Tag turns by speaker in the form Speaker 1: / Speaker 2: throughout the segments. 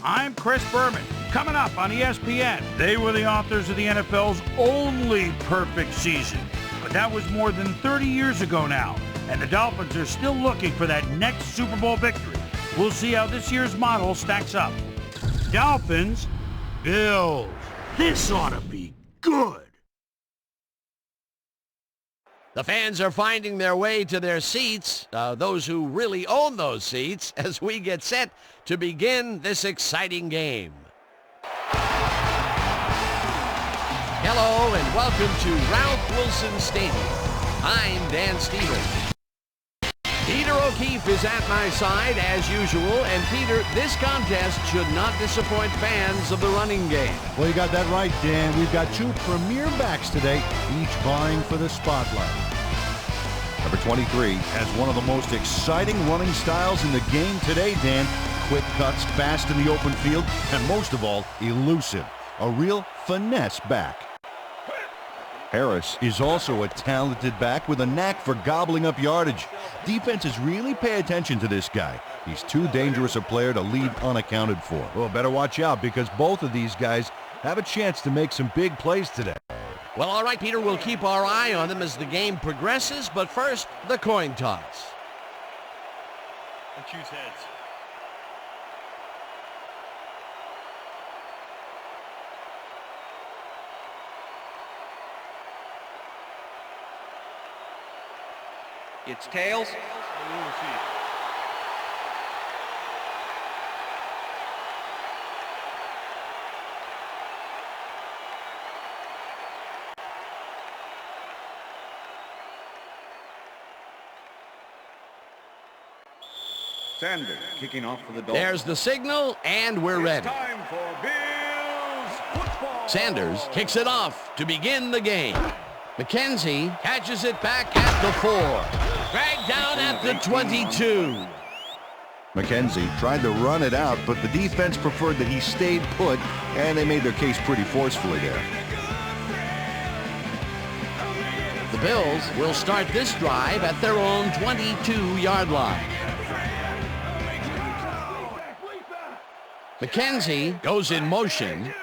Speaker 1: I'm Chris Berman. Coming up on ESPN, they were the authors of the NFL's only perfect season. But that was more than 30 years ago now, and the Dolphins are still looking for that next Super Bowl victory. We'll see how this year's model stacks up. Dolphins, Bills. This ought to be good.
Speaker 2: The fans are finding their way to their seats, those who really own those seats, as we get set to begin this exciting game. Hello and welcome to Ralph Wilson Stadium. I'm Dan Stevens. Peter O'Keefe is at my side as usual, and Peter, this contest should not disappoint fans of the running game.
Speaker 3: Well, you got that right, Dan. We've got two premier backs today, each vying for the spotlight. Number 23 has one of the most exciting running styles in the game today, Dan. Quick cuts, fast in the open field, and most of all, elusive. A real finesse back. Harris is also a talented back with a knack for gobbling up yardage. Defenses really pay attention to this guy. He's too dangerous a player to leave unaccounted for. Well, better watch out because both of these guys have a chance to make some big plays today.
Speaker 2: Well, all right, Peter, we'll keep our eye on them as the game progresses, but first, the coin toss.
Speaker 4: And choose heads.
Speaker 5: It's tails.
Speaker 6: Sanders kicking off for the Dolphins.
Speaker 2: There's the signal, and we're ready.
Speaker 6: Time for Bills football.
Speaker 2: Sanders kicks it off to begin the game. McKenzie catches it back at the 4. Dragged down at the 22.
Speaker 3: McKenzie tried to run it out, but the defense preferred that he stayed put, and they made their case pretty forcefully there.
Speaker 2: The Bills will start this drive at their own 22-yard line. McKenzie goes in motion.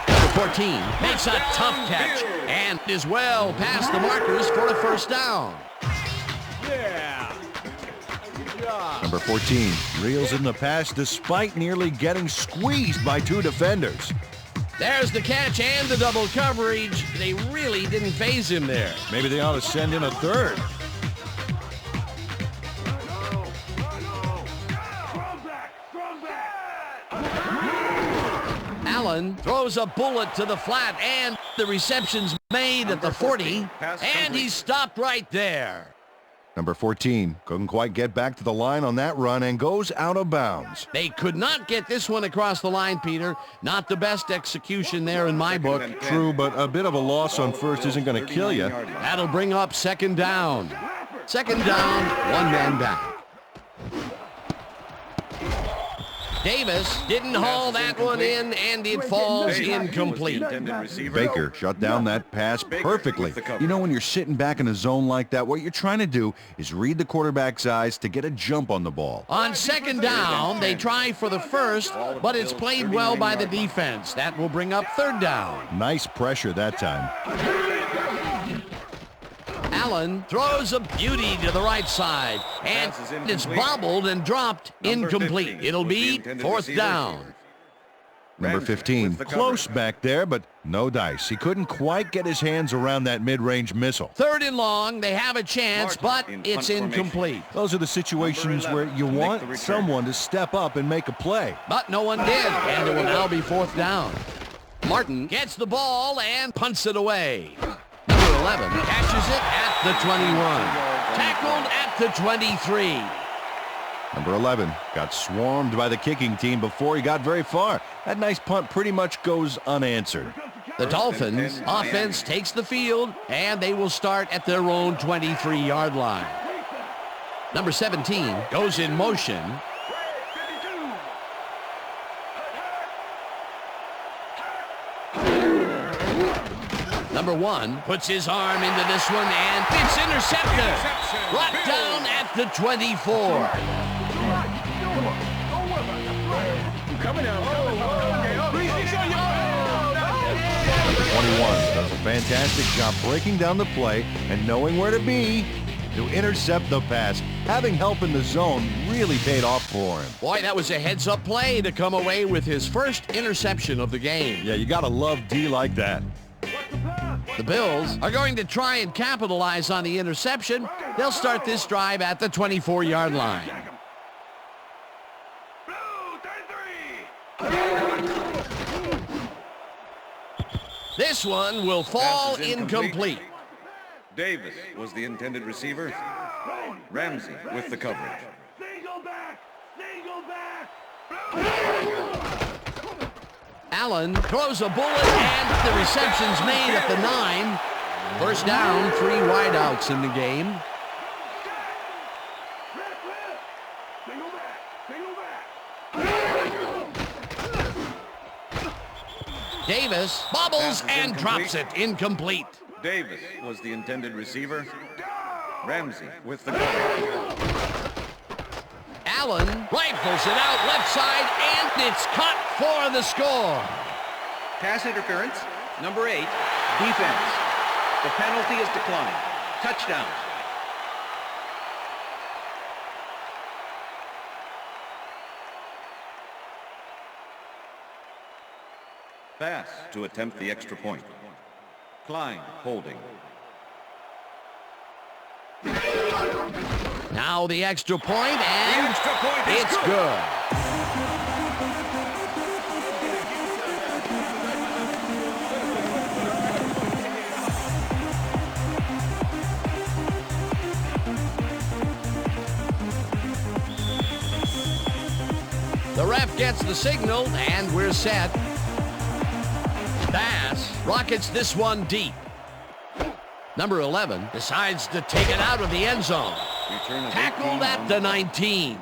Speaker 2: Number 14 makes a tough catch and is well past the markers for a first down.
Speaker 1: Yeah.
Speaker 3: Number 14 reels in the pass despite nearly getting squeezed by two defenders.
Speaker 2: There's the catch and the double coverage. They really didn't phase him there.
Speaker 3: Maybe they ought to send in a third.
Speaker 2: Allen throws a bullet to the flat, and the reception's made at the 40, and he's stopped right there.
Speaker 3: Number 14 couldn't quite get back to the line on that run and goes out of bounds.
Speaker 2: They could not get this one across the line, Peter. Not the best execution there in my book.
Speaker 3: True, but a bit of a loss on first isn't going to kill you.
Speaker 2: That'll bring up second down. Second down, one man back. Davis didn't haul that one in, and it falls incomplete.
Speaker 3: Baker shut down that pass perfectly. You know, when you're sitting back in a zone like that, what you're trying to do is read the quarterback's eyes to get a jump on the ball.
Speaker 2: On second down, they try for the first, but it's played well by the defense. That will bring up third down.
Speaker 3: Nice pressure that time.
Speaker 2: Allen throws a beauty to the right side, and it's bobbled and dropped incomplete. It'll be fourth down.
Speaker 3: Number 15, close back there, but no dice. He couldn't quite get his hands around that mid-range missile.
Speaker 2: Third and long, they have a chance, but it's incomplete.
Speaker 3: Those are the situations where you want someone to step up and make a play.
Speaker 2: But no one did, and it will now be fourth down. Martin gets the ball and punts it away. Number 11 catches it at the 21. Tackled at the 23.
Speaker 3: Number 11 got swarmed by the kicking team before he got very far. That nice punt pretty much goes unanswered.
Speaker 2: The Dolphins offense takes the field, and they will start at their own 23-yard line. Number 17 goes in motion. Number 1 puts his arm into this one, and it's intercepted. Brought down at the 24.
Speaker 3: Coming out. 21 does a fantastic job breaking down the play and knowing where to be to intercept the pass. Having help in the zone really paid off for him.
Speaker 2: Boy, that was a heads-up play to come away with his first interception of the game.
Speaker 3: Yeah, you got to love D like that.
Speaker 2: The Bills are going to try and capitalize on the interception. They'll start this drive at the 24-yard line. This one will fall incomplete.
Speaker 6: Davis was the intended receiver. Ramsey with the coverage.
Speaker 2: Allen throws a bullet, and the reception's made at the 9. First down, 3 wideouts in the game. Davis bobbles and drops it incomplete.
Speaker 6: Davis was the intended receiver. Ramsey with the coverage.
Speaker 2: Allen rifles it out left side, and it's caught for the score.
Speaker 5: Pass interference, number 8, defense. The penalty is declined. Touchdown.
Speaker 6: Pass to attempt the extra point. Klein holding.
Speaker 2: Now the extra point, and it's good. The ref gets the signal, and we're set. Pass rockets this one deep. Number 11 decides to take it out of the end zone. Tackled at the 19.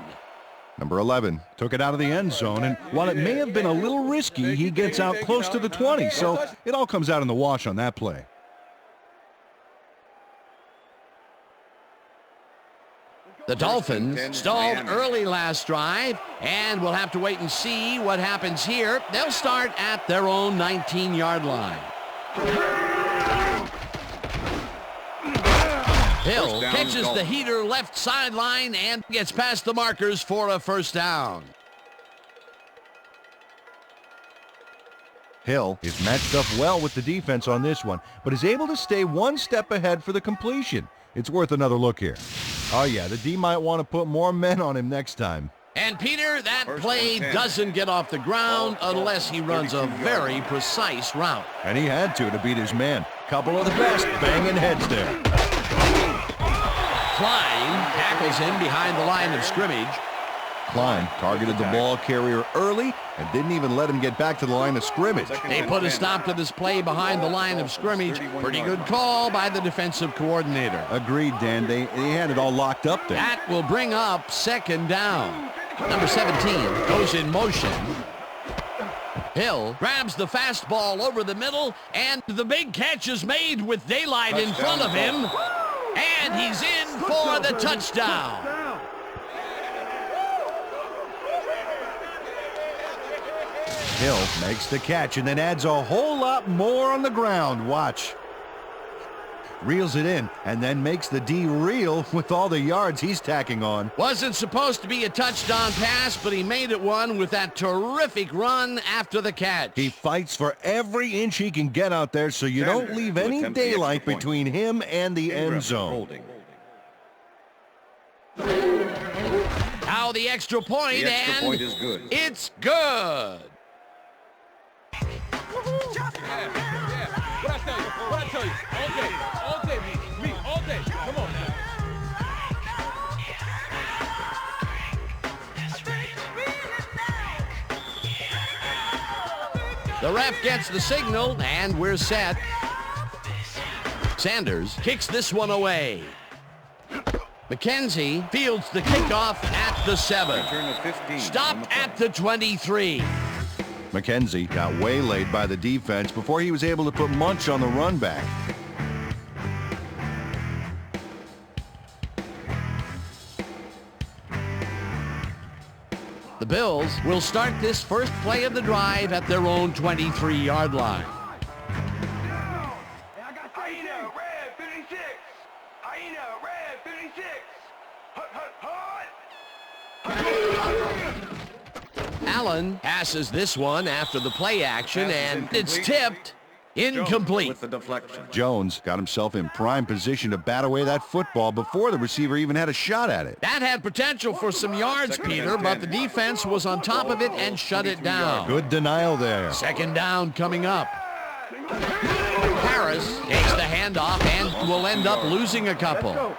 Speaker 3: Number 11 took it out of the end zone, and while it may have been a little risky, he gets out close to the 20, so it all comes out in the wash on that play.
Speaker 2: The Dolphins stalled early last drive, and we'll have to wait and see what happens here. They'll start at their own 19-yard line. Hill catches the heater left sideline and gets past the markers for a first down.
Speaker 3: Hill is matched up well with the defense on this one, but is able to stay one step ahead for the completion. It's worth another look here. Oh yeah, the D might want to put more men on him next time.
Speaker 2: And Peter, that play doesn't get off the ground unless he runs a very precise route.
Speaker 3: And he had to beat his man. Couple of the best banging heads there.
Speaker 2: Klein tackles him behind the line of scrimmage.
Speaker 3: Klein targeted the ball carrier early and didn't even let him get back to the line of scrimmage.
Speaker 2: They put a stop to this play behind the line of scrimmage. Pretty good call by the defensive coordinator.
Speaker 3: Agreed, Dan. They had it all locked up there.
Speaker 2: That will bring up second down. Number 17 goes in motion. Hill grabs the fastball over the middle, and the big catch is made with daylight in front of him. And he's in for the touchdown.
Speaker 3: Hill makes the catch and then adds a whole lot more on the ground. Watch. Reels it in and then makes the D reel with all the yards he's tacking on.
Speaker 2: Wasn't supposed to be a touchdown pass, but he made it one with that terrific run after the catch.
Speaker 3: He fights for every inch he can get out there, so you don't leave any daylight between him and the end zone.
Speaker 2: Now the extra point, and
Speaker 6: is good.
Speaker 2: It's good.
Speaker 4: What I tell you? All day, me, all day. Come on now.
Speaker 2: The ref gets the signal, and we're set. Sanders kicks this one away. McKenzie fields the kickoff at the 7. Stopped at the 23.
Speaker 3: McKenzie got waylaid by the defense before he was able to put Munch on the run back.
Speaker 2: The Bills will start this first play of the drive at their own 23-yard line. Allen passes this one after the play action, and it's tipped. Incomplete.
Speaker 6: With the deflection.
Speaker 3: Jones got himself in prime position to bat away that football before the receiver even had a shot at it.
Speaker 2: That had potential for some yards, Peter, but the defense was on top of it and shut it down.
Speaker 3: Good denial there.
Speaker 2: Second down coming up. Harris takes the handoff and will end up losing a couple.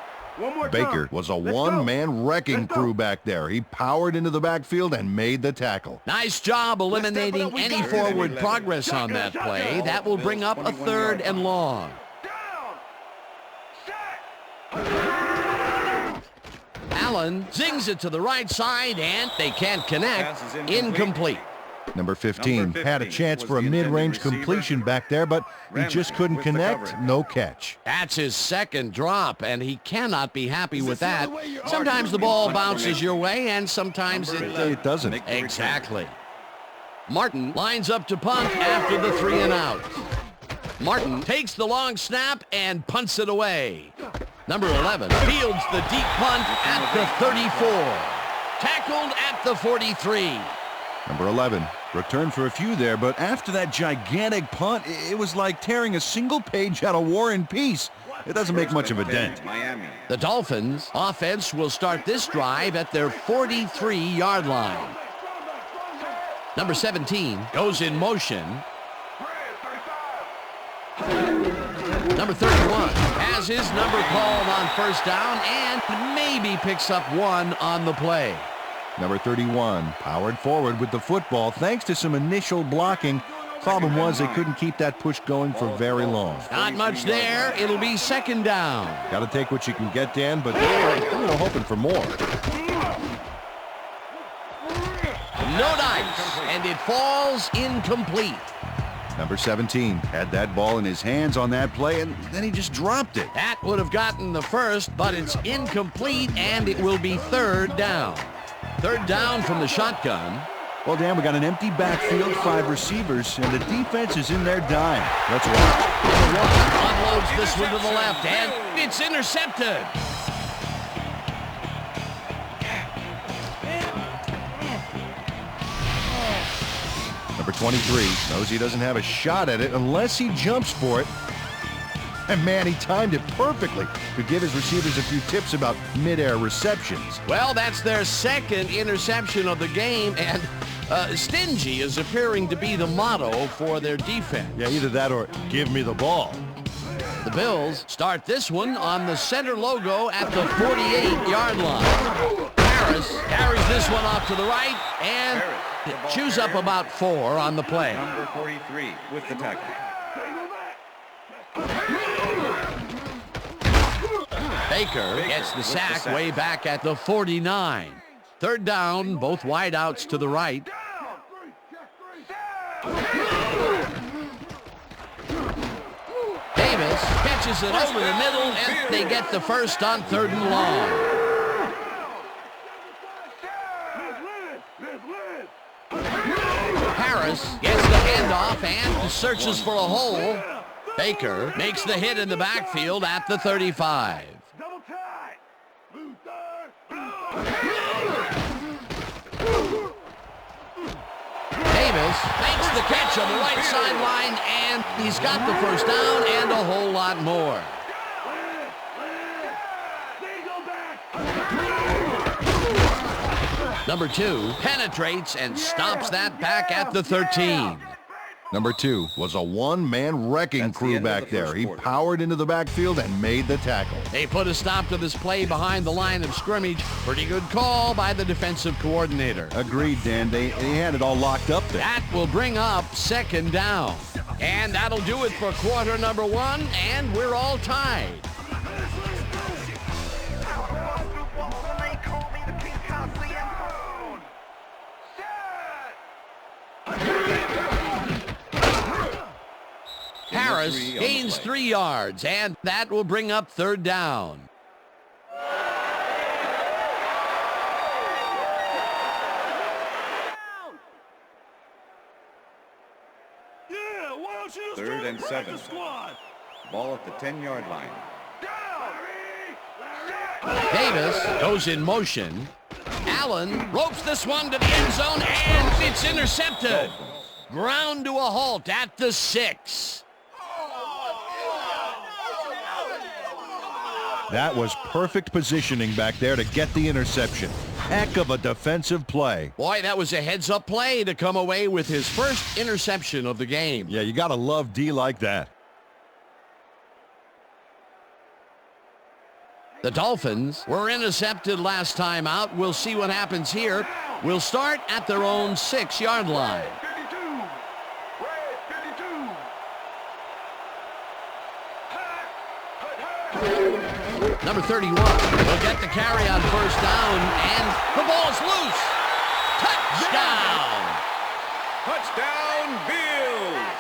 Speaker 3: Baker was a one-man wrecking crew back there. He powered into the backfield and made the tackle.
Speaker 2: Nice job eliminating any forward progress on that play. That will bring up a 3rd and long. Allen zings it to the right side, and they can't connect. Incomplete.
Speaker 3: Number 15 had a chance for a mid-range completion back there, but he just couldn't connect. No catch.
Speaker 2: That's his second drop, and he cannot be happy with that. Sometimes the ball bounces your way, and sometimes
Speaker 3: It doesn't.
Speaker 2: Exactly. Martin lines up to punt after the 3 and out. Martin takes the long snap and punts it away. Number 11 fields the deep punt at the 34. Tackled at the 43.
Speaker 3: Number 11 returned for a few there, but after that gigantic punt, it was like tearing a single page out of War and Peace. It doesn't make much of a dent.
Speaker 6: Miami.
Speaker 2: The Dolphins offense will start this drive at their 43-yard line. Number 17 goes in motion. Number 31 has his number called on first down and maybe picks up one on the play.
Speaker 3: Number 31 powered forward with the football thanks to some initial blocking. Problem was they couldn't keep that push going for very long.
Speaker 2: Not much there. It'll be second down.
Speaker 3: Got to take what you can get, Dan, but they're hoping for more.
Speaker 2: No dice, and it falls incomplete.
Speaker 3: Number 17 had that ball in his hands on that play, and then he just dropped it.
Speaker 2: That would have gotten the first, but it's incomplete, and it will be third down. Third down from the shotgun.
Speaker 3: Well, Dan, we got an empty backfield, 5 receivers, and the defense is in their dime. Let's watch.
Speaker 2: Number 1 unloads this one to the left, and it's intercepted.
Speaker 3: Number 23 knows he doesn't have a shot at it unless he jumps for it. And man, he timed it perfectly to give his receivers a few tips about mid-air receptions.
Speaker 2: Well, that's their second interception of the game, and stingy is appearing to be the motto for their defense.
Speaker 3: Yeah, either that or give me the ball.
Speaker 2: The Bills start this one on the center logo at the 48-yard line. Harris carries this one off to the right and chews up about 4 on the play.
Speaker 6: Number 43 with the tackle.
Speaker 2: Baker gets the sack way back at the 49. Third down, both wideouts to the right. Davis catches it over the middle, and they get the first on 3rd and long. Harris gets the handoff and searches for a hole. Baker makes the hit in the backfield at the 35. Davis makes the catch on the right sideline, and he's got the first down and a whole lot more. Number 2 penetrates and stops that back at the 13.
Speaker 3: Number 2 was a one-man wrecking crew back there. He powered into the backfield and made the tackle.
Speaker 2: They put a stop to this play behind the line of scrimmage. Pretty good call by the defensive coordinator.
Speaker 3: Agreed, Dan. They had it all locked up there.
Speaker 2: That will bring up second down. And that'll do it for quarter number 1, and we're all tied. Morris gains 3 yards, and that will bring up third down.
Speaker 6: Third and 7. Ball at the 10-yard line.
Speaker 2: Davis goes in motion. Allen ropes this one to the end zone, and it's intercepted. Ground to a halt at the 6.
Speaker 3: That was perfect positioning back there to get the interception. Heck of a defensive play.
Speaker 2: Boy, that was a heads-up play to come away with his first interception of the game.
Speaker 3: Yeah, you got to love D like that.
Speaker 2: The Dolphins were intercepted last time out. We'll see what happens here. We'll start at their own 6-yard line. Number 31 will get the carry on first down, and the ball's loose. Touchdown!
Speaker 6: Touchdown, Bills!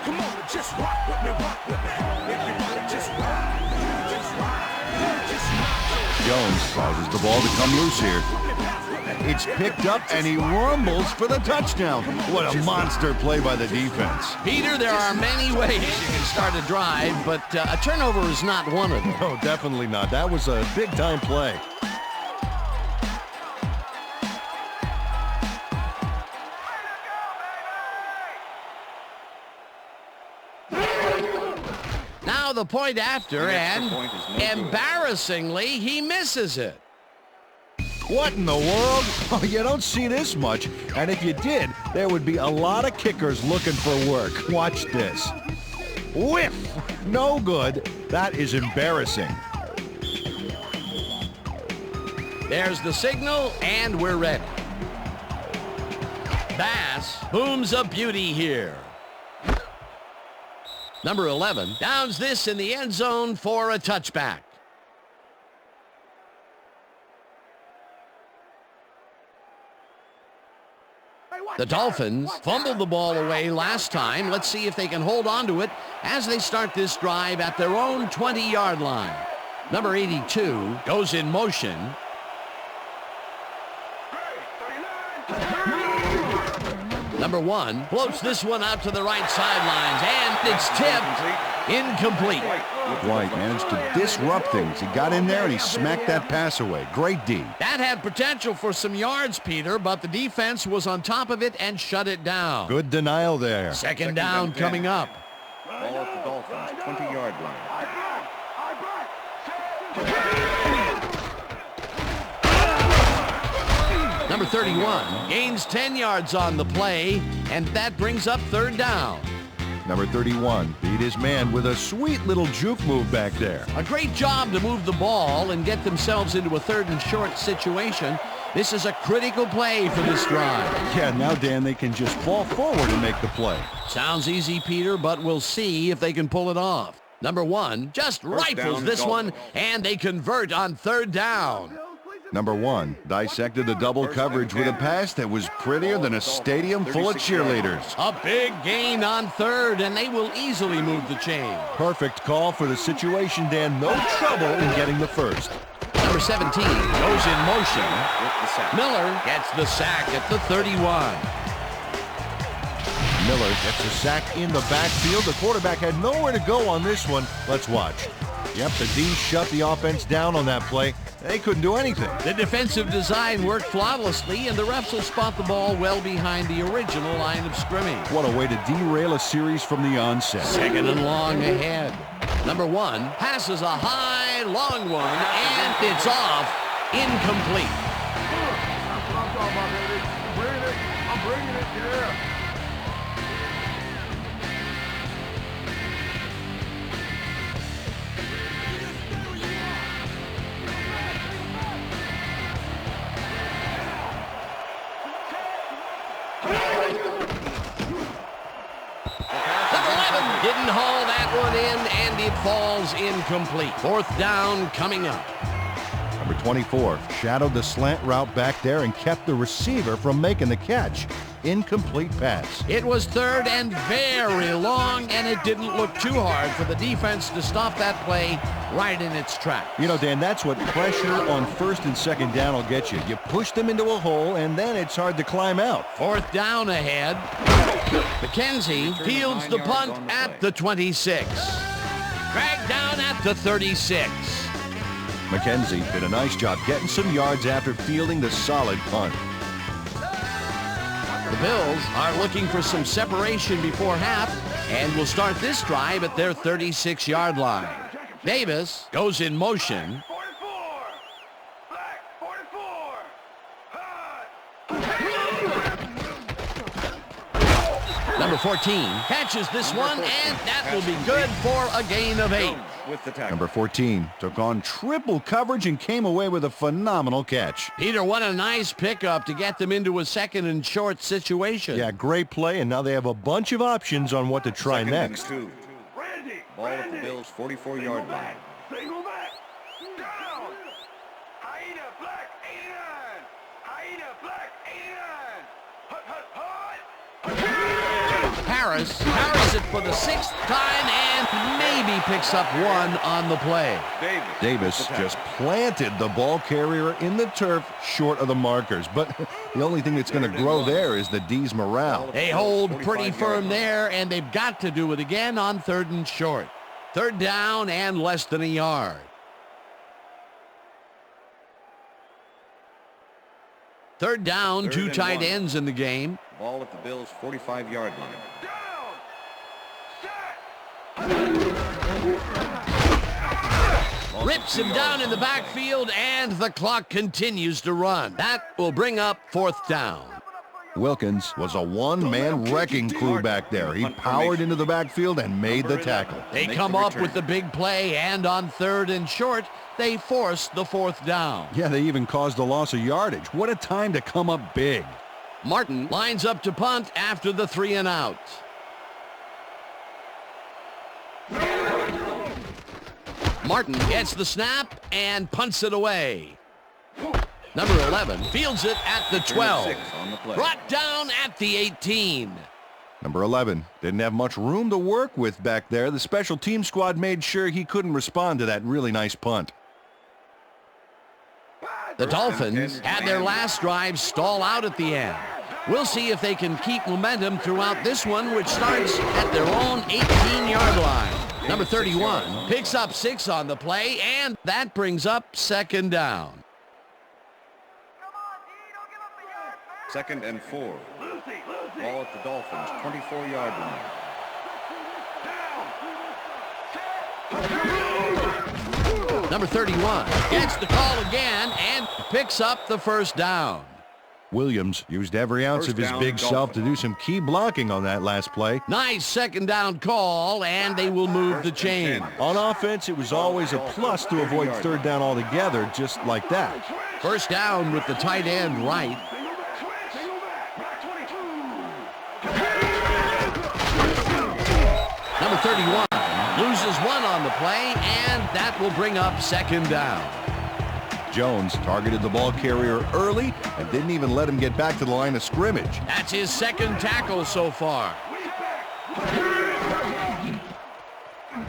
Speaker 4: Come on, just rock with me, rock with me. Everybody just rock.
Speaker 3: Jones causes the ball to come loose here. It's picked up, and he rumbles for the touchdown. What a monster play by the defense.
Speaker 2: Peter, there are many ways you can start a drive, but a turnover is not one of them.
Speaker 3: No, definitely not. That was a big-time play.
Speaker 2: Now the point after, and embarrassingly, he misses it.
Speaker 3: What in the world? Oh, you don't see this much. And if you did, there would be a lot of kickers looking for work. Watch this. Whiff! No good. That is embarrassing.
Speaker 2: There's the signal, and we're ready. Bass booms a beauty here. Number 11 downs this in the end zone for a touchback. The Dolphins fumbled the ball away last time. Let's see if they can hold on to it as they start this drive at their own 20-yard line. Number 82 goes in motion. Number 1 floats this one out to the right sidelines, and it's tipped. Incomplete.
Speaker 3: White managed to disrupt things. He got in there and he smacked that pass away. Great D.
Speaker 2: That had potential for some yards, Peter, but the defense was on top of it and shut it down.
Speaker 3: Good denial there.
Speaker 2: Second down coming up.
Speaker 6: Ball at the Dolphins' 20-yard line.
Speaker 2: Number 31 gains 10 yards on the play, and that brings up third down.
Speaker 3: Number 31 beat his man with a sweet little juke move back there.
Speaker 2: A great job to move the ball and get themselves into a third and short situation. This is a critical play for this drive.
Speaker 3: Yeah, now, Dan, they can just fall forward and make the play.
Speaker 2: Sounds easy, Peter, but we'll see if they can pull it off. Number 1 just rifles this one, and they convert on third down.
Speaker 3: Number 1 dissected the double coverage with a pass that was prettier than a stadium full of cheerleaders.
Speaker 2: A big gain on third, and they will easily move the chain.
Speaker 3: Perfect call for the situation, Dan. No trouble in getting the first.
Speaker 2: Number 17 goes in motion. Miller gets the sack at the 31.
Speaker 3: Miller gets a sack in the backfield. The quarterback had nowhere to go on this one. Let's watch. Yep, the D shut the offense down on that play. They couldn't do anything.
Speaker 2: The defensive design worked flawlessly, and the refs will spot the ball well behind the original line of scrimmage.
Speaker 3: What a way to derail a series from the onset.
Speaker 2: Second and long ahead. Number 1 passes a high, long one, and it's off. Incomplete.
Speaker 4: I'm bringing it, yeah.
Speaker 2: Didn't haul that one in, and it falls incomplete. Fourth down coming up.
Speaker 3: Number 24 shadowed the slant route back there and kept the receiver from making the catch. Incomplete pass.
Speaker 2: It was third and very long, and it didn't look too hard for the defense to stop that play right in its tracks.
Speaker 3: You know, Dan, that's what pressure on first and second down will get you. You push them into a hole, and then it's hard to climb out.
Speaker 2: Fourth down ahead. McKenzie fields the punt at the 26. Dragged down at the 36.
Speaker 3: McKenzie did a nice job getting some yards after fielding the solid punt.
Speaker 2: The Bills are looking for some separation before half and will start this drive at their 36-yard line. Davis goes in motion.
Speaker 4: 44. Black 44.
Speaker 2: Number 14 catches this one, and that will be good for a gain of 8.
Speaker 6: With the tackle.
Speaker 3: Number 14 took on triple coverage and came away with a phenomenal catch.
Speaker 2: Peter, what a nice pickup to get them into a second and short situation.
Speaker 3: Yeah, great play, and now they have a bunch of options on what to try
Speaker 6: Second
Speaker 3: next.
Speaker 6: and 2. Ball at the Bills' 44-yard line.
Speaker 4: Single back. Down. Hyena Black 89. Hyena Black 89. Hut, hut, hut.
Speaker 2: Harris carries it for the 6th time and maybe picks up one on the play.
Speaker 3: Davis just planted the ball carrier in the turf short of the markers. But the only thing that's going to grow there is the D's morale.
Speaker 2: They hold pretty firm there, and they've got to do it again on 3rd and short. 3rd down and less than a yard. 3rd down, 2 tight ends in the game.
Speaker 6: Ball at the Bills' 45-yard line.
Speaker 2: Rips him down in the backfield, and the clock continues to run. That will bring up 4th down.
Speaker 3: Wilkins was a one-man wrecking crew back there. He powered into the backfield and made the tackle.
Speaker 2: They come up with the big play, and on 3rd and short, they force the 4th down.
Speaker 3: Yeah, they even caused a loss of yardage. What a time to come up big.
Speaker 2: Martin lines up to punt after the 3 and out. Martin gets the snap and punts it away. Number 11 fields it at the 12. Brought down at the 18.
Speaker 3: Number 11 didn't have much room to work with back there. The special team squad made sure he couldn't respond to that really nice punt.
Speaker 2: The Dolphins had their last drive stall out at the end. We'll see if they can keep momentum throughout this one, which starts at their own 18-yard line. Number 31 picks up 6 on the play, and that brings up 2nd down.
Speaker 6: 2nd and 4. Ball at the Dolphins' 24-yard line.
Speaker 2: Number 31 gets the call again and picks up the 1st down.
Speaker 3: Williams used every ounce of his big self to do some key blocking on that last play.
Speaker 2: Nice 2nd down call, and they will move the chain.
Speaker 3: On offense, it was always a plus to avoid 3rd down altogether, just like that.
Speaker 2: 1st down with the tight end right. Number 31 loses 1 on the play, and that will bring up 2nd down.
Speaker 3: Jones targeted the ball carrier early and didn't even let him get back to the line of scrimmage.
Speaker 2: That's his 2nd tackle so far.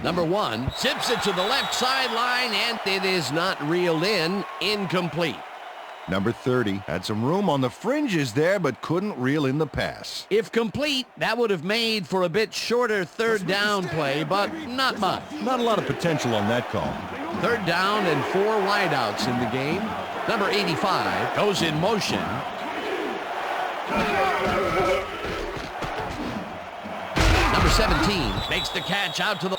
Speaker 2: Number 1 zips it to the left sideline, and it is not reeled in. Incomplete.
Speaker 3: Number 30 had some room on the fringes there, but couldn't reel in the pass.
Speaker 2: If complete, that would have made for a bit shorter 3rd down play, but not much.
Speaker 3: Not a lot of potential on that call.
Speaker 2: 3rd down and 4 wideouts in the game. Number 85 goes in motion. Number 17 makes the catch out to the...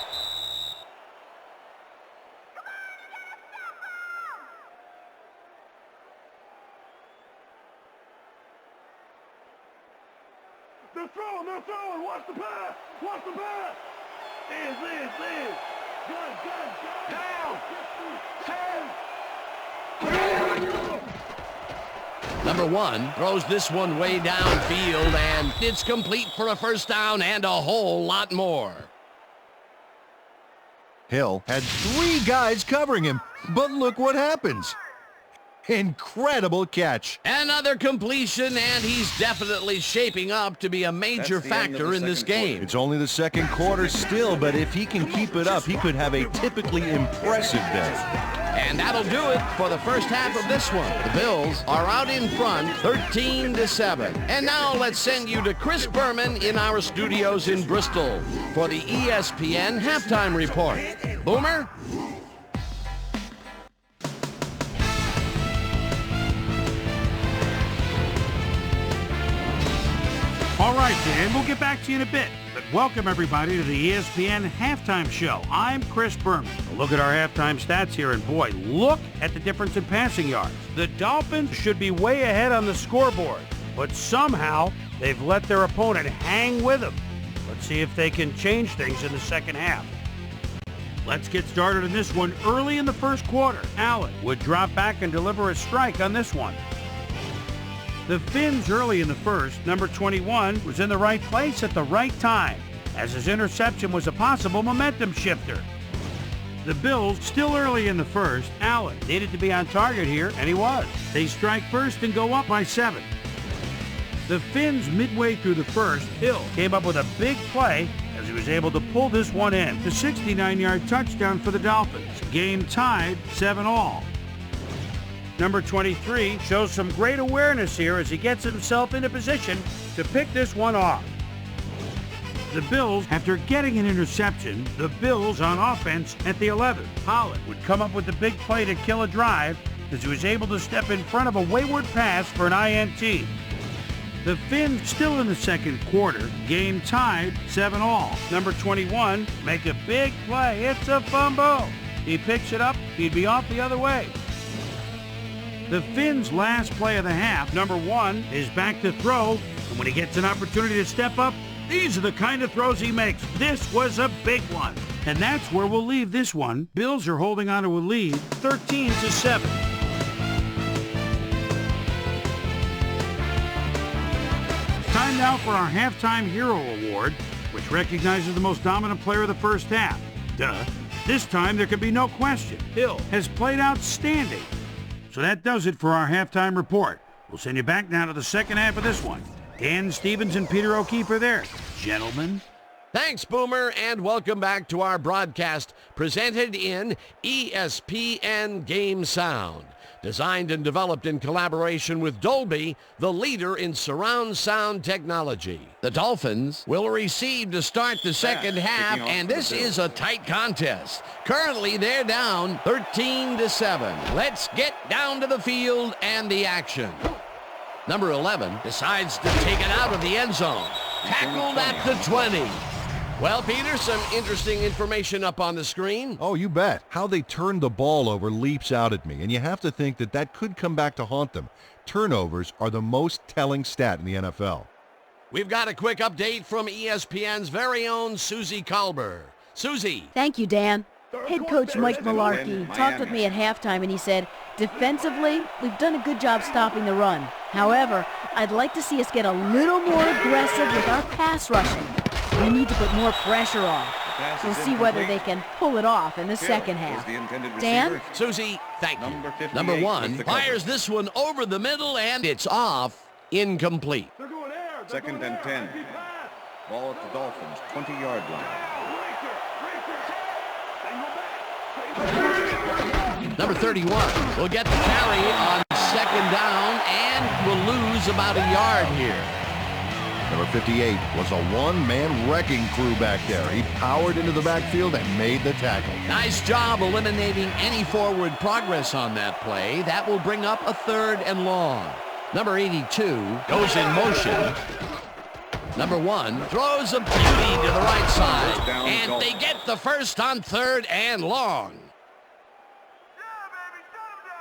Speaker 4: They're throwing. Watch the pass. Watch the pass. Liz. Gun. Down. 10.
Speaker 2: Number 1 throws this one way downfield, and it's complete for a 1st down and a whole lot more.
Speaker 3: Hill had 3 guys covering him, but look what happens. Incredible catch.
Speaker 2: Another completion, and he's definitely shaping up to be a major factor in this game.
Speaker 3: It's only the second quarter still, but if he can keep it up, he could have a typically impressive day.
Speaker 2: And that'll do it for the first half of this one. The Bills are out in front, 13-7. And now let's send you to Chris Berman in our studios in Bristol for the ESPN Halftime Report. Boomer?
Speaker 1: All right, Dan, we'll get back to you in a bit. But welcome, everybody, to the ESPN Halftime Show. I'm Chris Berman. Look at our halftime stats here, and boy, look at the difference in passing yards. The Dolphins should be way ahead on the scoreboard, but somehow they've let their opponent hang with them. Let's see if they can change things in the second half. Let's get started in this one early in the first quarter. Allen would drop back and deliver a strike on this one. The Finns early in the first, number 21, was in the right place at the right time, as his interception was a possible momentum shifter. The Bills, still early in the first, Allen needed to be on target here, and he was. They strike first and go up by 7. The Finns, midway through the first, Hill came up with a big play as he was able to pull this one in. The 69-yard touchdown for the Dolphins. Game tied 7-all. Number 23 shows some great awareness here as he gets himself into position to pick this one off. The Bills, after getting an interception, the Bills on offense at the 11. Holland would come up with the big play to kill a drive as he was able to step in front of a wayward pass for an INT. The Finns still in the second quarter, game tied 7-all. Number 21 make a big play. It's a fumble. He picks it up. He'd be off the other way. The Finns' last play of the half, number 1, is back to throw, and when he gets an opportunity to step up, these are the kind of throws he makes. This was a big one. And that's where we'll leave this one. Bills are holding on to a lead, 13-7. It's time now for our Halftime Hero Award, which recognizes the most dominant player of the first half. Duh. This time there can be no question. Hill has played outstanding. So that does it for our halftime report. We'll send you back now to the second half of this one. Dan Stevens and Peter O'Keefe are there. Gentlemen.
Speaker 2: Thanks, Boomer, and welcome back to our broadcast presented in ESPN Game Sound. Designed and developed in collaboration with Dolby, the leader in surround sound technology. The Dolphins will receive to start the second half, and this is a tight contest. Currently, they're down 13-7. Let's get down to the field and the action. Number 11 decides to take it out of the end zone. Tackled at the 20. Well, Peter, some interesting information up on the screen.
Speaker 3: Oh, you bet. How they turned the ball over leaps out at me, and you have to think that that could come back to haunt them. Turnovers are the most telling stat in the NFL.
Speaker 2: We've got a quick update from ESPN's very own Susie Kalber. Susie.
Speaker 7: Thank you, Dan. Head coach Mike Mularkey talked with me at halftime, and he said, defensively, we've done a good job stopping the run. However, I'd like to see us get a little more aggressive with our pass rushing. We need to put more pressure on. We'll see whether they can pull it off in the second half. Dan?
Speaker 2: Susie, thank you. Number 1 fires this one over the middle, and it's off. Incomplete.
Speaker 6: Second and 10. Ball at the Dolphins' 20-yard line.
Speaker 2: Number 31 will get the carry on second down and will lose about a yard here.
Speaker 3: Number 58 was a one-man wrecking crew back there. He powered into the backfield and made the tackle.
Speaker 2: Nice job eliminating any forward progress on that play. That will bring up a 3rd and long. Number 82 goes in motion. Number 1 throws a beauty to the right side. And they get the first on 3rd and long.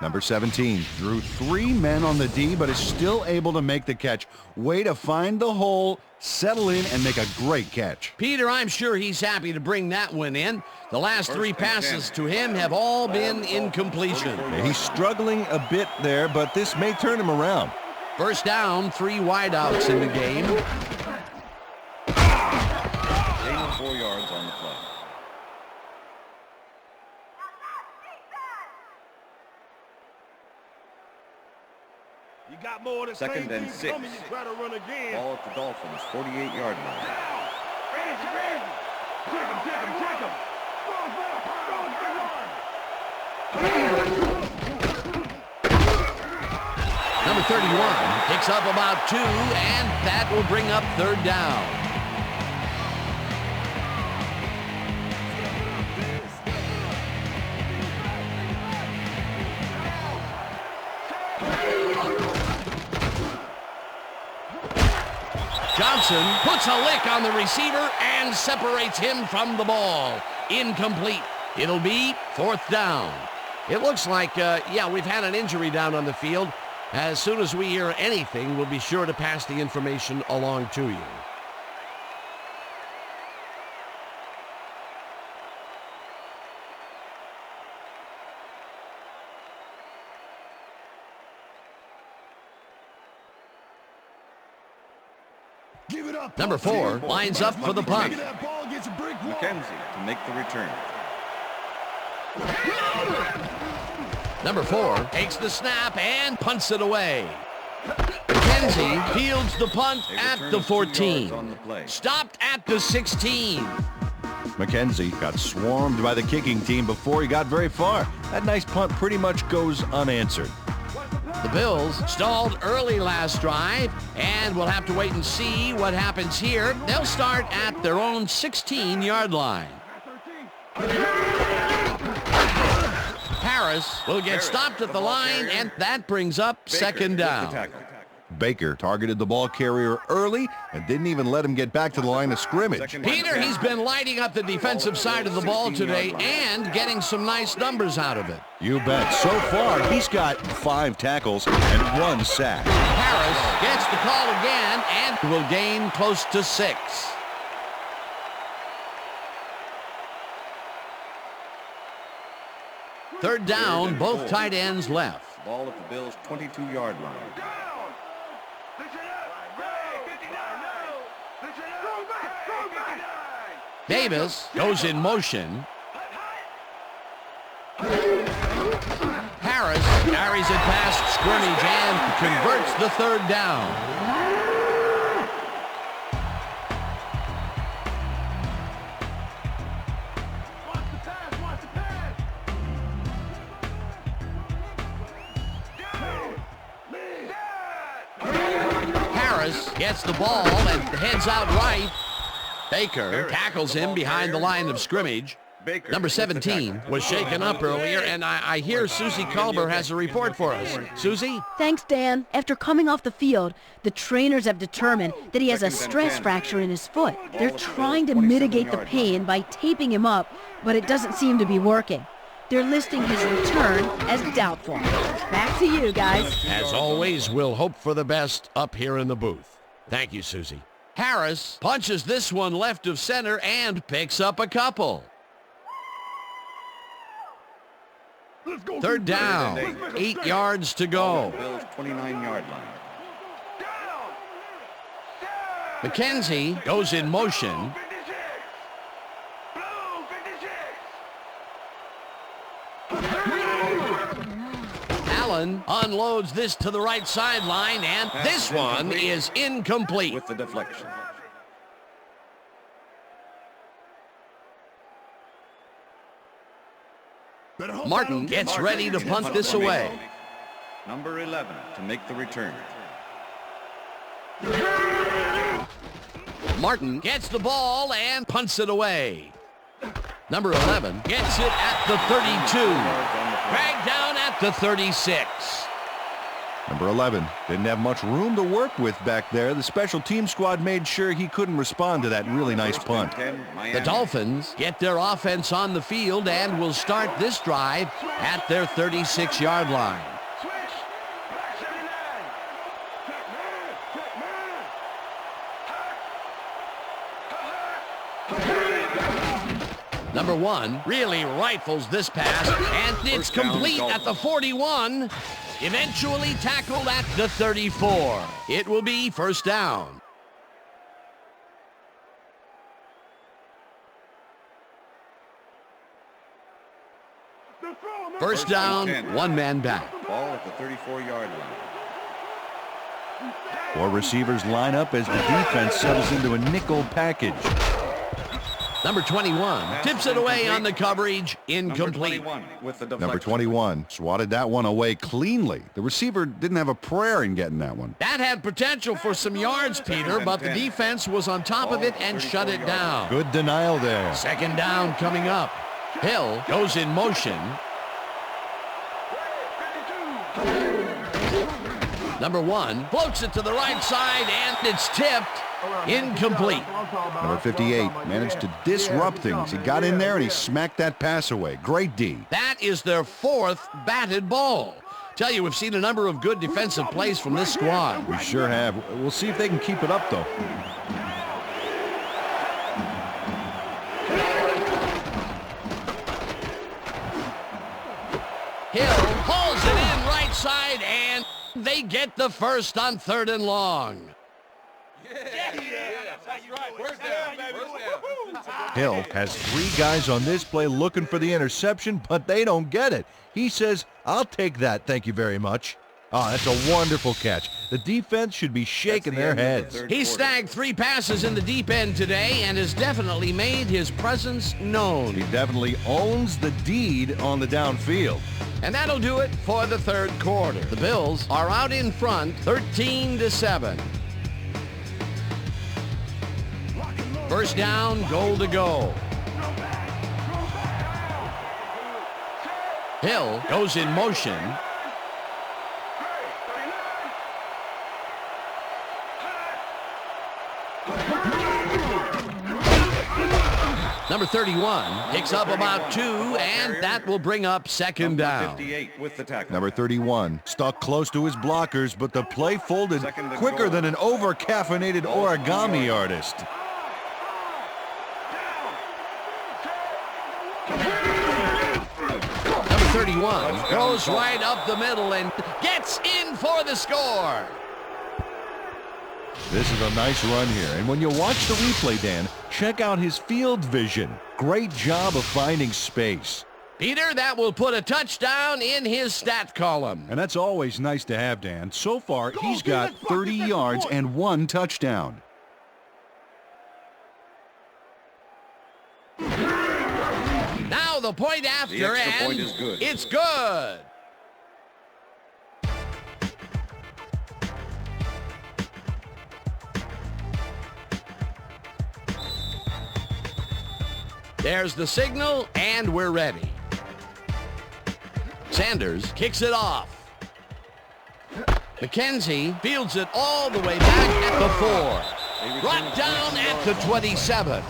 Speaker 3: Number 17 drew 3 men on the D, but is still able to make the catch. Way to find the hole, settle in, and make a great catch.
Speaker 2: Peter, I'm sure he's happy to bring that one in. The last 3 passes to him have all been incompletion.
Speaker 3: He's struggling a bit there, but this may turn him around.
Speaker 2: First down, 3 wideouts in the game.
Speaker 6: Gain of 4 yards on the play.
Speaker 4: You got more than
Speaker 6: Second and 6.
Speaker 4: Coming, you try to run again.
Speaker 6: Ball at the Dolphins' 48-yard line.
Speaker 4: Check him.
Speaker 2: Number 31 picks up about 2, and that will bring up third down. Johnson puts a lick on the receiver and separates him from the ball. Incomplete. It'll be fourth down. It looks like, we've had an injury down on the field. As soon as we hear anything, we'll be sure to pass the information along to you.
Speaker 3: Give it up.
Speaker 2: Number 4 lines up for the punt.
Speaker 6: McKenzie to make the return.
Speaker 2: Number 4 takes the snap and punts it away. McKenzie fields the punt at the 14. Stopped at the 16.
Speaker 3: McKenzie got swarmed by the kicking team before he got very far. That nice punt pretty much goes unanswered.
Speaker 2: The Bills stalled early last drive, and we'll have to wait and see what happens here. They'll start at their own 16-yard line. Harris will get stopped at the line, and that brings up second down.
Speaker 3: Baker targeted the ball carrier early and didn't even let him get back to the line of scrimmage.
Speaker 2: Peter, he's been lighting up the defensive side of the ball today and getting some nice numbers out of it.
Speaker 3: You bet. So far, he's got 5 tackles and 1 sack.
Speaker 2: Harris gets the call again and will gain close to 6. Third down, both tight ends left.
Speaker 6: Ball at the Bills' 22-yard line.
Speaker 2: Davis goes in motion. Harris carries it past scrimmage and converts the third down. Harris gets the ball and heads out right. Baker tackles him behind the line of scrimmage. Number 17 was shaken up earlier, and I hear Susie Culber has a report for us. Susie?
Speaker 7: Thanks, Dan. After coming off the field, the trainers have determined that he has a stress fracture in his foot. They're trying to mitigate the pain by taping him up, but it doesn't seem to be working. They're listing his return as doubtful. Back to you, guys.
Speaker 2: As always, we'll hope for the best up here in the booth. Thank you, Susie. Harris punches this one left of center and picks up a couple. Third down, 8 yards to go.
Speaker 6: Bills' 29-yard line.
Speaker 2: McKenzie goes in motion. Allen unloads this to the right sideline, and this one is incomplete.
Speaker 6: With the deflection.
Speaker 2: Martin gets ready to punt this away.
Speaker 6: Number 11 to make the return.
Speaker 2: Martin gets the ball and punts it away. Number 11 gets it at the 32. Dragged down at the 36.
Speaker 3: Number 11 didn't have much room to work with back there. The special team squad made sure he couldn't respond to that really nice punt.
Speaker 2: The Dolphins get their offense on the field and will start this drive at their 36-yard line. Number 1 really rifles this pass, and it's complete at the 41. Eventually tackled at the 34. It will be first down. First down, 1 man back.
Speaker 6: Ball at the 34-yard line.
Speaker 3: Four receivers line up as the defense settles into a nickel package.
Speaker 2: Number 21 tips it away on the coverage, incomplete.
Speaker 3: Number 21 swatted that one away cleanly. The receiver didn't have a prayer in getting that one.
Speaker 2: That had potential for some yards, Peter, but the defense was on top of it and shut it down.
Speaker 3: Good denial there.
Speaker 2: Second down coming up. Hill goes in motion. Number 1 floats it to the right side, and it's tipped. Incomplete.
Speaker 3: Number 58 managed to disrupt things. He got in there and he smacked that pass away. Great D.
Speaker 2: That is their 4th batted ball. Tell you, we've seen a number of good defensive plays from this squad.
Speaker 3: We sure have. We'll see if they can keep it up, though.
Speaker 2: Hill hauls it in right side, and they get the first on 3rd and long.
Speaker 3: Hill has 3 guys on this play looking for the interception, but they don't get it. He says, "I'll take that, thank you very much." Oh, that's a wonderful catch. The defense should be shaking their heads.
Speaker 2: He snagged 3 passes in the deep end today and has definitely made his presence known.
Speaker 3: He definitely owns the deed on the downfield.
Speaker 2: And that'll do it for the 3rd quarter. The Bills are out in front, 13-7. First down, goal to go. Hill goes in motion. Number 31 picks up about 2, and that will bring up second down.
Speaker 6: 58 with the tackle.
Speaker 3: Number 31 stuck close to his blockers, but the play folded quicker than an over-caffeinated origami artist.
Speaker 2: Number 31 goes right up the middle and gets in for the score.
Speaker 3: This is a nice run here, and when you watch the replay, Dan, check out his field vision. Great job of finding space.
Speaker 2: Peter, that will put a touchdown in his stat column.
Speaker 3: And that's always nice to have, Dan. So far, he's got 30 yards and 1 touchdown.
Speaker 2: Now the point after,
Speaker 6: The extra
Speaker 2: and
Speaker 6: point is good.
Speaker 2: It's good. There's the signal, and we're ready. Sanders kicks it off. McKenzie fields it all the way back at the 4. Brought down at the 27.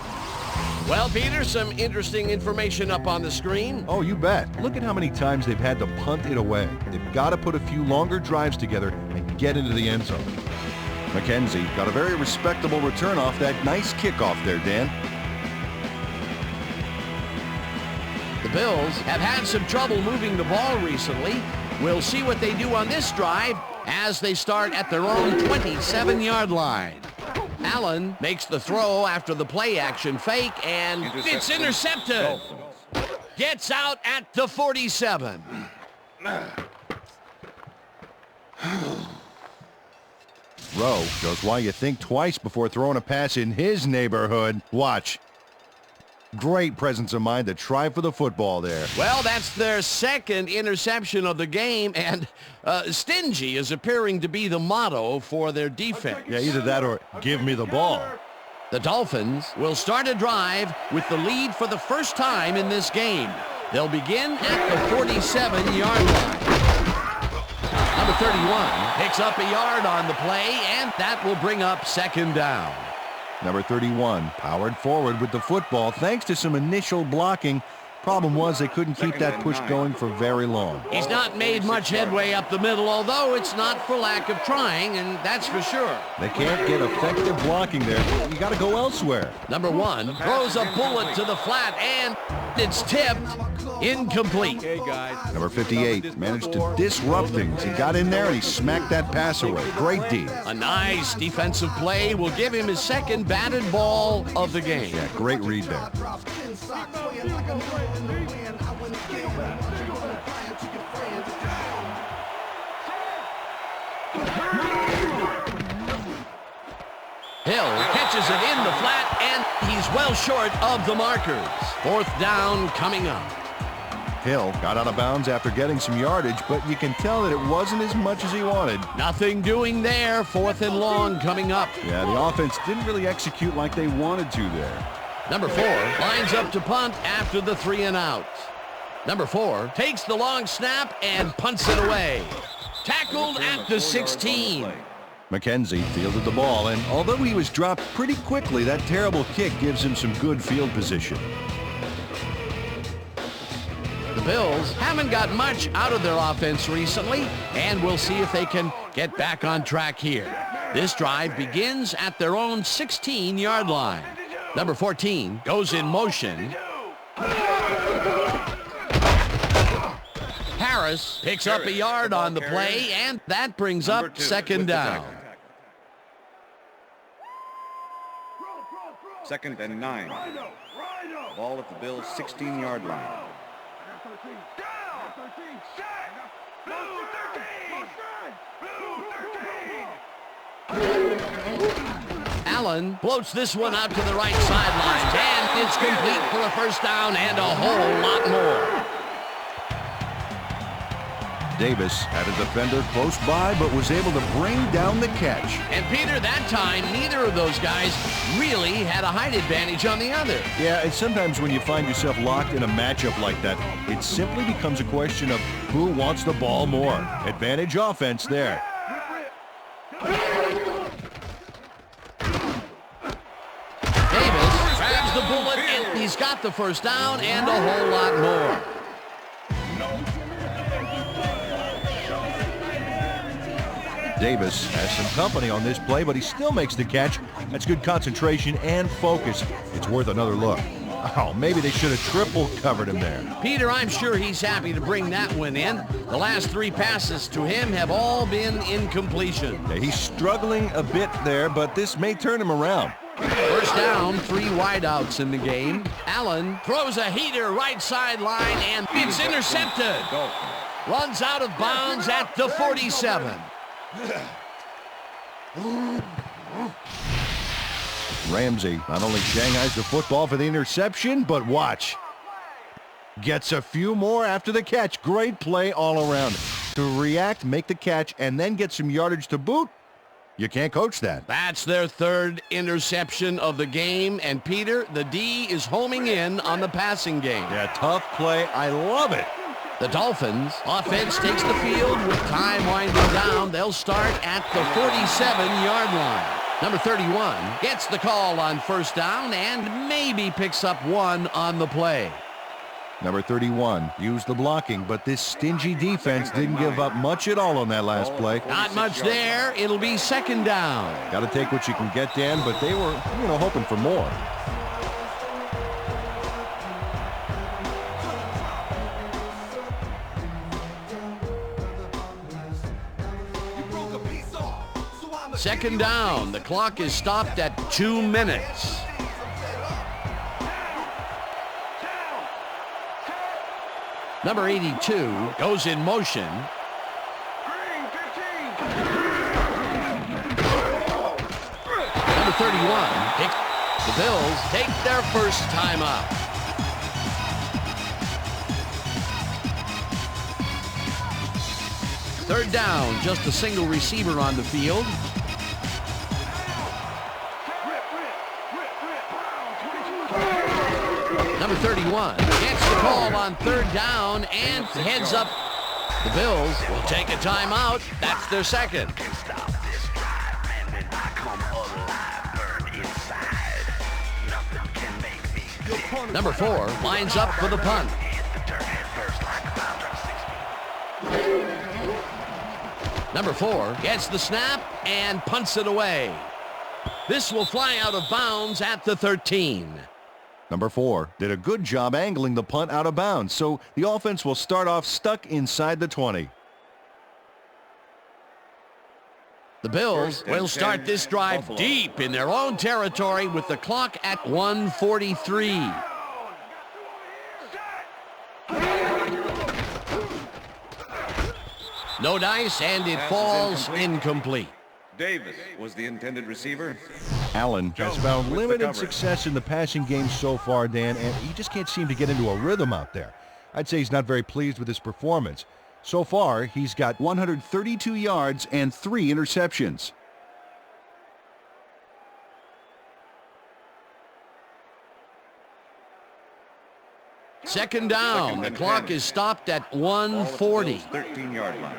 Speaker 2: Well, Peter, some interesting information up on the screen.
Speaker 3: Oh, you bet. Look at how many times they've had to punt it away. They've got to put a few longer drives together and get into the end zone. McKenzie got a very respectable return off that nice kickoff there, Dan.
Speaker 2: The Bills have had some trouble moving the ball recently. We'll see what they do on this drive as they start at their own 27-yard line. Allen makes the throw after the play-action fake, and it's intercepted. Gets out at the 47.
Speaker 3: Rowe shows why you think twice before throwing a pass in his neighborhood. Watch. Great presence of mind to try for the football there.
Speaker 2: Well, that's their 2nd interception of the game, and stingy is appearing to be the motto for their defense.
Speaker 3: Yeah, either that or give me the ball.
Speaker 2: The Dolphins will start a drive with the lead for the first time in this game. They'll begin at the 47-yard line. Number 31 picks up a yard on the play, and that will bring up second down.
Speaker 3: Number 31 powered forward with the football thanks to some initial blocking. Problem was they couldn't keep that push going for very long.
Speaker 2: He's not made much headway up the middle, although it's not for lack of trying, and that's for sure.
Speaker 3: They can't get effective blocking there. You got to go elsewhere.
Speaker 2: Number 1 throws a bullet to the flat, and it's tipped. Incomplete.
Speaker 3: Number 58 managed to disrupt things. He got in there and he smacked that pass away. Great D.
Speaker 2: A nice defensive play will give him his 2nd batted ball of the game.
Speaker 3: Yeah, great read there.
Speaker 2: Hill catches it in the flat, and he's well short of the markers. Fourth down coming up.
Speaker 3: Hill got out of bounds after getting some yardage, but you can tell that it wasn't as much as he wanted.
Speaker 2: Nothing doing there. Fourth and long coming up.
Speaker 3: Yeah, the offense didn't really execute like they wanted to there.
Speaker 2: Number 4 lines up to punt after the 3 and out. Number 4 takes the long snap and punts it away. Tackled at the 16.
Speaker 3: McKenzie fielded the ball, and although he was dropped pretty quickly, that terrible kick gives him some good field position.
Speaker 2: The Bills haven't got much out of their offense recently, and we'll see if they can get back on track here. This drive begins at their own 16-yard line. Number 14 goes in motion. Harris picks up a yard on the play, and that brings up second down.
Speaker 6: Second and 9. Ball at the Bills' 16-yard line.
Speaker 2: Allen floats this one out to the right sideline, and it's complete for a first down and a whole lot more.
Speaker 3: Davis had a defender close by, but was able to bring down the catch.
Speaker 2: And Peter, that time, neither of those guys really had a height advantage on the other.
Speaker 3: Yeah, and sometimes when you find yourself locked in a matchup like that, it simply becomes a question of who wants the ball more. Advantage offense there.
Speaker 2: Davis grabs the bullet, and he's got the first down and a whole lot more.
Speaker 3: Davis has some company on this play, but he still makes the catch. That's good concentration and focus. It's worth another look. Oh, maybe they should have triple covered him there.
Speaker 2: Peter, I'm sure he's happy to bring that one in. The last 3 passes to him have all been incompletion.
Speaker 3: Yeah, he's struggling a bit there, but this may turn him around.
Speaker 2: First down, 3 wideouts in the game. Allen throws a heater right sideline, and it's intercepted. Runs out of bounds at the 47.
Speaker 3: Ramsey not only shanghais the football for the interception, but watch. Gets a few more after the catch. Great play all around. To react, make the catch, and then get some yardage to boot. You can't coach that.
Speaker 2: That's their 3rd interception of the game, and Peter, the D is homing in on the passing game.
Speaker 3: Yeah, tough play. I love it.
Speaker 2: The Dolphins offense takes the field with time winding down. They'll start at the 47-yard line. Number 31 gets the call on first down and maybe picks up 1 on the play.
Speaker 3: Number 31 used the blocking, but this stingy defense didn't give up much at all on that last play.
Speaker 2: Not much there. It'll be second down.
Speaker 3: Got to take what you can get, Dan, but they were, hoping for more.
Speaker 2: Second down. The clock is stopped at 2 minutes. Number 82 goes in motion. Number 31. The Bills take their first time out. Third down, just a single receiver on the field. Number 31 gets the call on third down and heads up. The Bills will take a timeout. That's their second. Number 4 lines up for the punt. Number 4 gets the snap and punts it away. This will fly out of bounds at the 13.
Speaker 3: Number 4 did a good job angling the punt out of bounds, so the offense will start off stuck inside the 20.
Speaker 2: The Bills will start this drive deep in their own territory with the clock at 1:43. No dice, and it
Speaker 6: Pass is
Speaker 2: falls
Speaker 6: incomplete.
Speaker 2: incomplete.
Speaker 6: Davis was the intended receiver.
Speaker 3: Allen has
Speaker 6: Jones
Speaker 3: found
Speaker 6: with the
Speaker 3: limited
Speaker 6: coverage.
Speaker 3: success in the passing game so far, Dan, and he just can't seem to get into a rhythm out there. I'd say he's not very pleased with his performance. So far, he's got 132 yards and 3 interceptions.
Speaker 2: Second down. The clock is stopped at
Speaker 6: Ball at the
Speaker 2: 140.
Speaker 6: Bills' 13-yard line.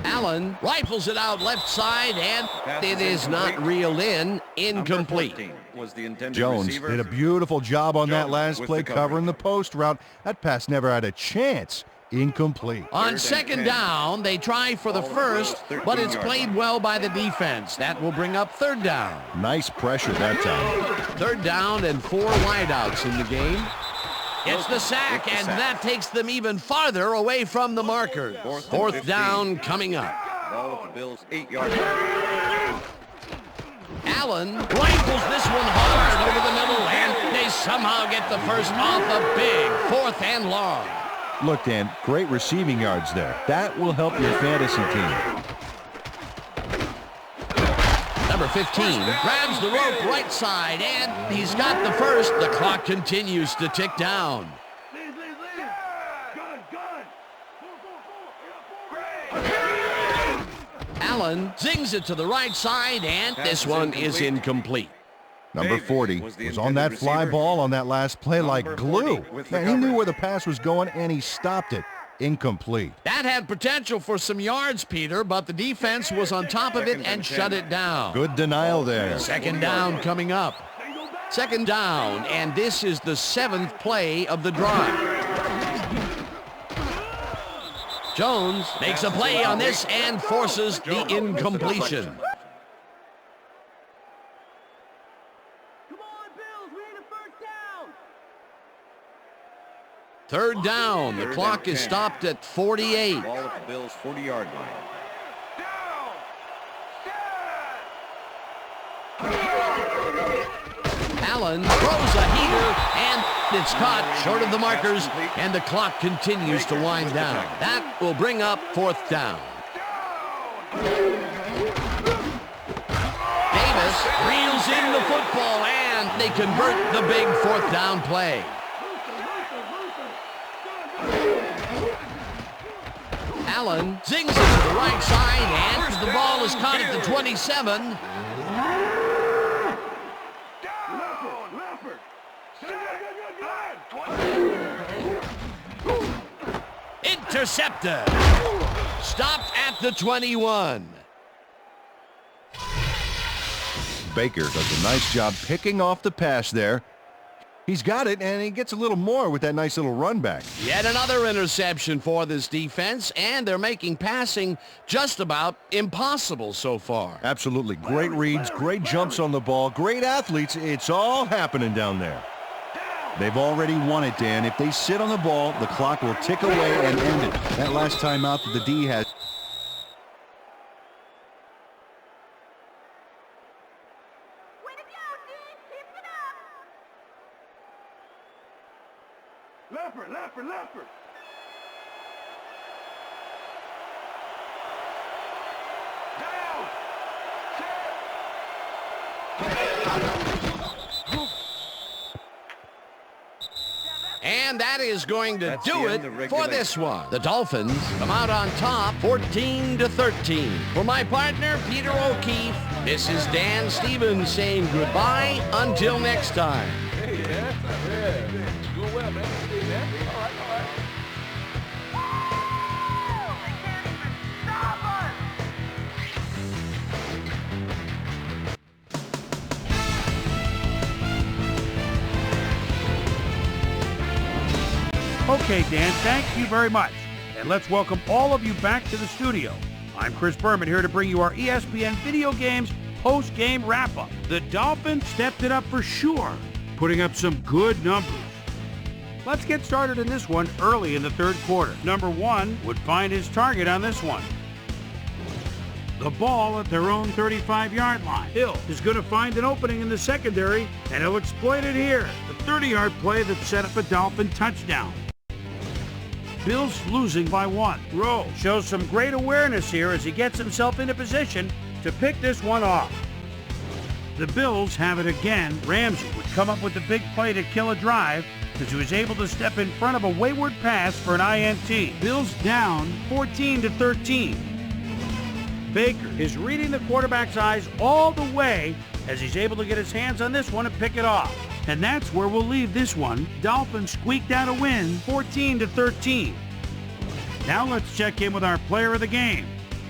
Speaker 2: Allen rifles it out left side, and it is not reeled in. Incomplete.
Speaker 6: Number 14 was the intended
Speaker 3: Jones
Speaker 6: receiver.
Speaker 3: did a beautiful job on that
Speaker 6: Jones
Speaker 3: last
Speaker 6: with
Speaker 3: play
Speaker 6: the coverage.
Speaker 3: covering the post route. That pass never had a chance. Incomplete.
Speaker 2: On
Speaker 6: and
Speaker 2: second
Speaker 6: 10.
Speaker 2: down, they try for the
Speaker 6: Ball at the
Speaker 2: first,
Speaker 6: Bills'
Speaker 2: but it's
Speaker 6: 13-yard
Speaker 2: played
Speaker 6: line.
Speaker 2: well by the defense. That will bring up third down.
Speaker 3: Nice pressure that time.
Speaker 2: Third down and 4 wideouts in the game. It's the sack,
Speaker 6: with the
Speaker 2: and
Speaker 6: sack.
Speaker 2: that takes them even farther away from the markers.
Speaker 6: Fourth and
Speaker 2: Fourth
Speaker 6: 15.
Speaker 2: down coming up.
Speaker 6: Ball at the Bills' 8-yard line.
Speaker 2: Allen rifles this one hard over the middle, and they somehow get the first off a big 4th and long.
Speaker 3: Look, Dan, great receiving yards there. That will help your fantasy team.
Speaker 2: Number 15 grabs the rope right side, and he's got the first. The clock continues to tick down. Allen zings it to the right side, and
Speaker 6: Pass
Speaker 2: this
Speaker 6: is
Speaker 2: one is
Speaker 6: incomplete.
Speaker 2: incomplete.
Speaker 3: Number
Speaker 6: Davis
Speaker 3: 40
Speaker 6: was the
Speaker 3: was on that
Speaker 6: intended
Speaker 3: fly
Speaker 6: receiver.
Speaker 3: ball on that last play like
Speaker 6: Number
Speaker 3: glue.
Speaker 6: 40 with the
Speaker 3: Man, he knew
Speaker 6: coverage.
Speaker 3: where the pass was going, and he stopped it. Incomplete.
Speaker 2: That had potential for some yards, Peter, but the defense was on top of it
Speaker 6: Second
Speaker 2: and
Speaker 6: and
Speaker 2: shut
Speaker 6: 10.
Speaker 2: it down.
Speaker 3: Good denial there.
Speaker 2: Second down coming up. Second down, and this is the 7th play of the drive. Jones makes a play on this and forces the incompletion. Third down. The
Speaker 6: Third
Speaker 2: clock
Speaker 6: and
Speaker 2: is
Speaker 6: 10.
Speaker 2: stopped at 48.
Speaker 6: Ball at the Bills' 40-yard line.
Speaker 2: Allen throws a heater, and it's caught short of the markers, and the clock continues to wind down. That will bring up 4th down. Davis reels in the football, and they convert the big 4th down play. Allen zings it to the right side, and the ball is caught at the 27. Intercepted. Stopped at the 21.
Speaker 3: Baker does a nice job picking off the pass there. He's got it, and he gets a little more with that nice little run back.
Speaker 2: Yet another interception for this defense, and they're making passing just about impossible so far.
Speaker 3: Absolutely. Great reads, great jumps on the ball, great athletes. It's all happening down there. They've already won it, Dan. If they sit on the ball, the clock will tick away and end it. That last time out that the D had.
Speaker 4: Leopard. Down.
Speaker 2: And that is going to
Speaker 6: That's
Speaker 2: do
Speaker 6: the
Speaker 2: it
Speaker 6: end of
Speaker 2: for
Speaker 6: regulation.
Speaker 2: this one. The Dolphins come out on top 14-13. For my partner, Peter O'Keefe, this is Dan Stevens saying goodbye until next time.
Speaker 1: Okay, Dan, thank you very much. And let's welcome all of you back to the studio. I'm Chris Berman here to bring you our ESPN Video Games post-game wrap-up. The Dolphins stepped it up for sure, putting up some good numbers. Let's get started in this one early in the third quarter. Number 1 would find his target on this one. The ball at their own 35-yard line. Hill is going to find an opening in the secondary, and he'll exploit it here. The 30-yard play that set up a Dolphin touchdown. Bills losing by 1. Rowe shows some great awareness here as he gets himself into position to pick this one off. The Bills have it again. Ramsey would come up with the big play to kill a drive as he was able to step in front of a wayward pass for an INT. Bills down 14-13. Baker is reading the quarterback's eyes all the way as he's able to get his hands on this one and pick it off. And that's where we'll leave this one. Dolphins squeaked out a win, 14-13. Now let's check in with our player of the game,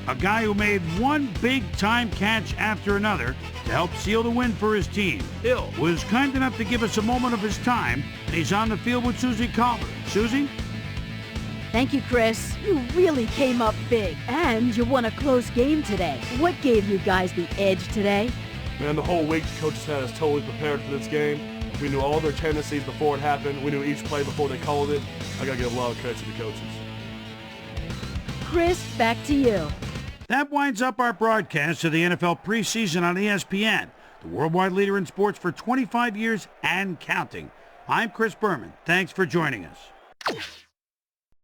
Speaker 1: a guy who made one big-time catch after another to help seal the win for his team. Hill was kind enough to give us a moment of his time, and he's on the field with Susie Calvert. Susie?
Speaker 7: Thank you, Chris. You really came up big, and you won a close game today. What gave you guys the edge today?
Speaker 8: Man, the whole week the coaches had us totally prepared for this game. We knew all their tendencies before it happened. We knew each play before they called it. I got to give a lot of credit to the coaches.
Speaker 7: Chris, back to you.
Speaker 1: That winds up our broadcast of the NFL preseason on ESPN, the worldwide leader in sports for 25 years and counting. I'm Chris Berman. Thanks for joining us.